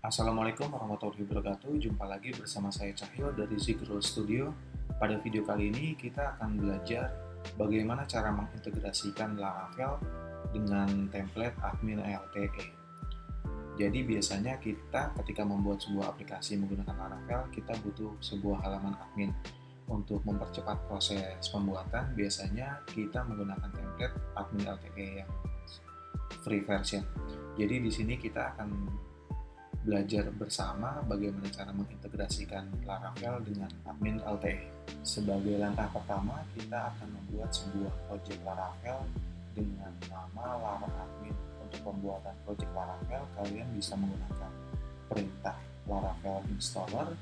Assalamualaikum warahmatullahi wabarakatuh. Jumpa lagi bersama saya Cahyo dari Zigro Studio. Pada video kali ini kita akan belajar bagaimana cara mengintegrasikan Laravel dengan template admin LTE. Jadi biasanya kita ketika membuat sebuah aplikasi menggunakan Laravel, kita butuh sebuah halaman admin. Untuk mempercepat proses pembuatan, biasanya kita menggunakan template admin LTE yang free version. Jadi di sini kita akan belajar bersama bagaimana cara mengintegrasikan Laravel dengan admin LTE. Sebagai langkah pertama, kita akan membuat sebuah project Laravel dengan nama LaraAdmin. Untuk pembuatan project Laravel, kalian bisa menggunakan perintah Laravel installer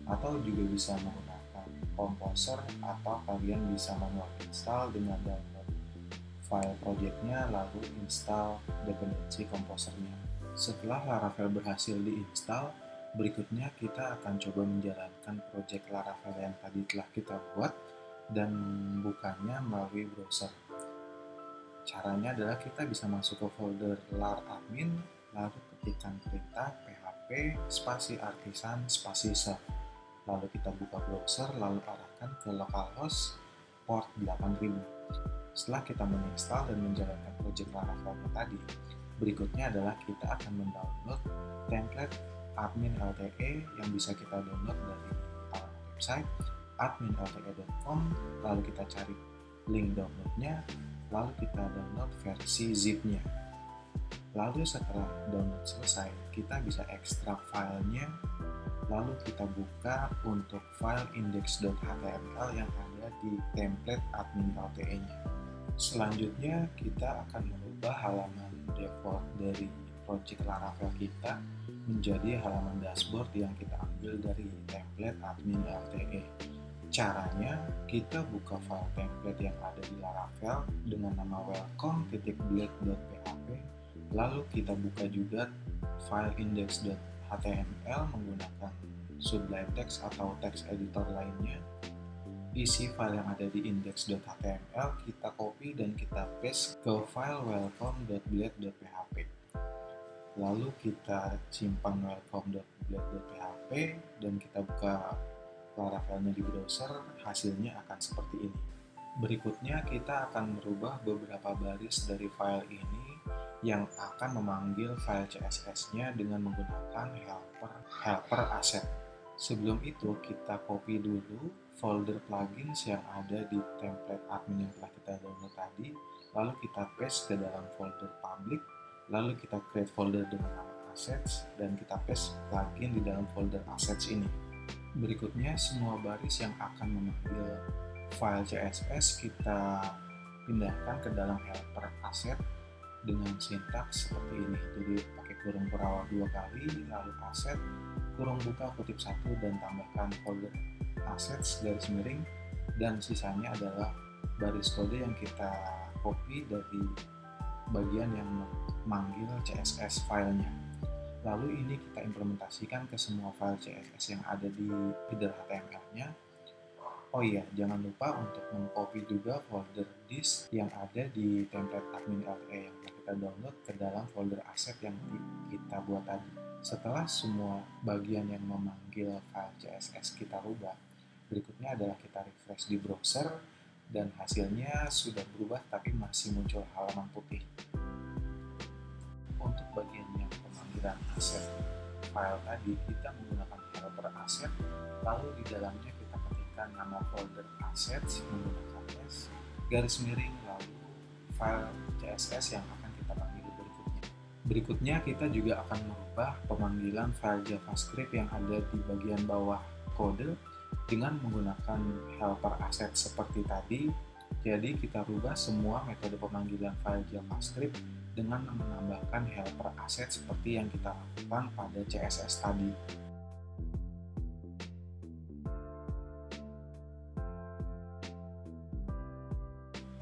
atau juga bisa menggunakan Composer, atau kalian bisa manual install dengan download file projectnya lalu install dependensi Composernya. Setelah Laravel berhasil diinstal, berikutnya kita akan coba menjalankan project Laravel yang tadi telah kita buat dan membukanya melalui browser. Caranya adalah kita bisa masuk ke folder LarAdmin, lalu ketikkan perintah php spasi artisan spasi serve. Lalu kita buka browser, lalu arahkan ke localhost port 8000. Setelah kita menginstal dan menjalankan project Laravel tadi, berikutnya adalah kita akan mendownload template admin LTE yang bisa kita download dari website adminlte.com, lalu kita cari link downloadnya, lalu kita download versi zip-nya. Lalu setelah download selesai, kita bisa ekstrak filenya, lalu kita buka untuk file index.html yang ada di template admin LTE-nya. Selanjutnya kita akan merubah halaman default dari project Laravel kita menjadi halaman dashboard yang kita ambil dari template admin LTE. Caranya, kita buka file template yang ada di Laravel dengan nama welcome.blade.php, lalu kita buka juga file index.html menggunakan Sublime Text atau text editor lainnya. Isi file yang ada di index.html kita copy dan kita paste ke file welcome.blade.php. Lalu kita simpan welcome.blade.php dan kita buka Laravelnya di browser, hasilnya akan seperti ini. Berikutnya kita akan merubah beberapa baris dari file ini yang akan memanggil file CSS-nya dengan menggunakan helper asset. Sebelum itu kita copy dulu folder plugins yang ada di template admin yang telah kita download tadi, lalu kita paste ke dalam folder public, lalu kita create folder dengan nama assets dan kita paste plugin di dalam folder assets ini. Berikutnya semua baris yang akan memanggil file CSS kita pindahkan ke dalam helper asset dengan sintaks seperti ini. Jadi pakai kurung perawat 2 kali, lalu asset kurung buka kutip 1 dan tambahkan folder assets garis miring, dan sisanya adalah baris kode yang kita copy dari bagian yang memanggil CSS filenya. Lalu ini kita implementasikan ke semua file CSS yang ada di header HTML-nya. Oh iya, jangan lupa untuk mengcopy juga folder disk yang ada di template admin LTE yang kita download ke dalam folder asset yang kita buat tadi. Setelah semua bagian yang memanggil file CSS kita rubah, berikutnya adalah kita refresh di browser dan hasilnya sudah berubah tapi masih muncul halaman putih. Untuk bagian yang pemanggilan aset file tadi, kita menggunakan helper asset, lalu di dalamnya kita ketikkan nama folder assets menggunakan s garis miring lalu file CSS yang akan kita panggil berikutnya. Berikutnya kita juga akan merubah pemanggilan file JavaScript yang ada di bagian bawah kode dengan menggunakan helper asset seperti tadi. Jadi kita rubah semua metode pemanggilan file JavaScript dengan menambahkan helper asset seperti yang kita lakukan pada CSS tadi.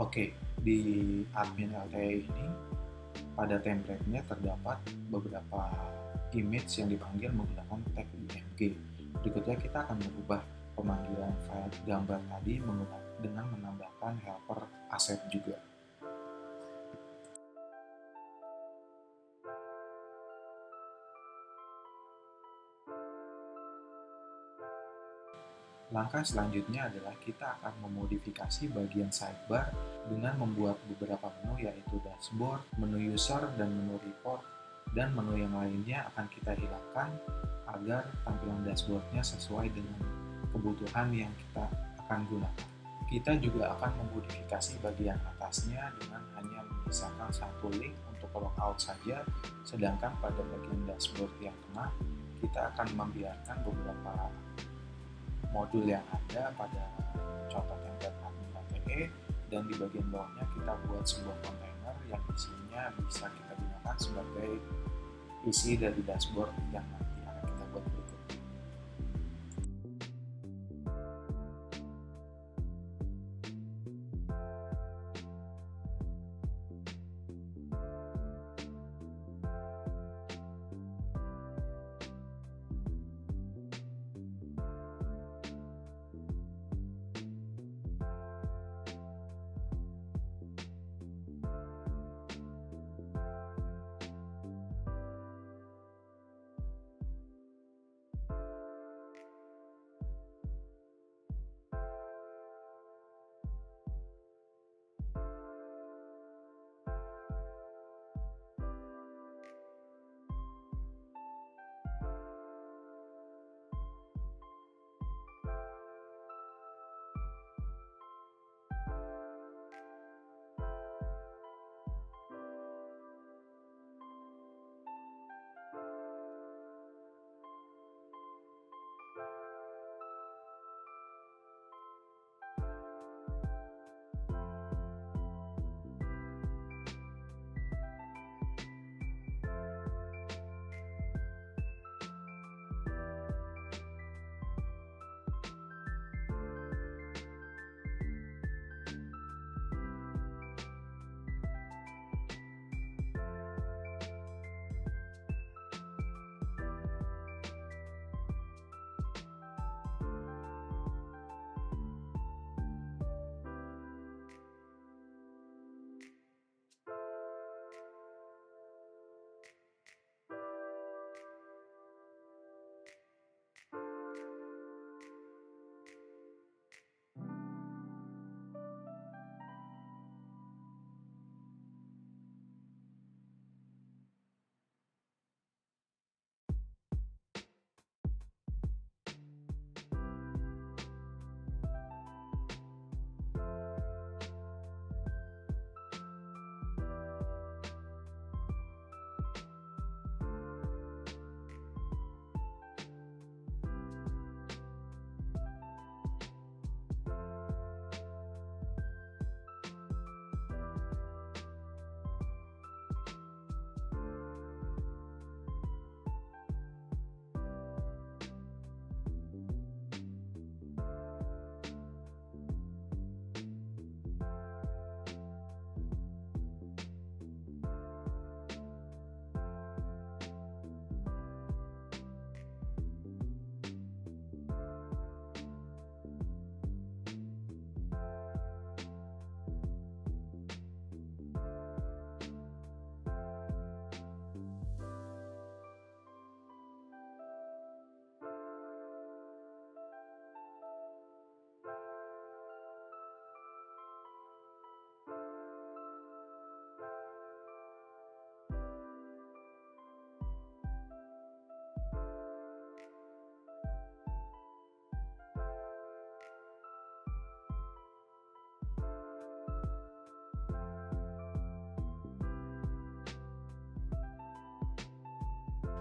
Oke, di admin LTE ini pada template-nya terdapat beberapa image yang dipanggil menggunakan tag img. Berikutnya kita akan merubah pemanggilan file gambar tadi dengan menambahkan helper asset juga. Langkah selanjutnya adalah kita akan memodifikasi bagian sidebar dengan membuat beberapa menu, yaitu dashboard, menu user, dan menu report, dan menu yang lainnya akan kita hilangkan agar tampilan dashboardnya sesuai dengan kebutuhan yang kita akan gunakan. Kita juga akan memodifikasi bagian atasnya dengan hanya menyisakan satu link untuk logout saja, sedangkan pada bagian dashboard yang tengah kita akan membiarkan beberapa modul yang ada pada contoh template admin LTE, dan di bagian bawahnya kita buat sebuah kontainer yang isinya bisa kita gunakan sebagai isi dari dashboard yang nanti akan kita buat berikutnya.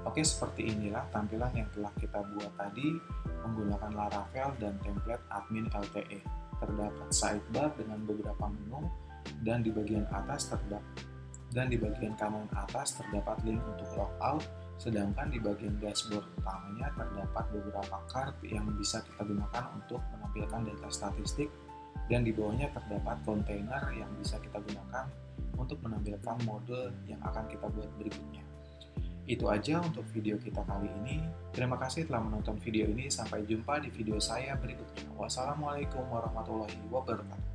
Oke, seperti inilah tampilan yang telah kita buat tadi menggunakan Laravel dan template admin LTE. Terdapat sidebar dengan beberapa menu, dan di bagian kanan atas terdapat link untuk logout, sedangkan di bagian dashboard utamanya terdapat beberapa card yang bisa kita gunakan untuk menampilkan data statistik, dan di bawahnya terdapat kontainer yang bisa kita gunakan untuk menampilkan modul yang akan kita buat berikutnya. Itu aja untuk video kita kali ini. Terima kasih telah menonton video ini. Sampai jumpa di video saya berikutnya. Wassalamualaikum warahmatullahi wabarakatuh.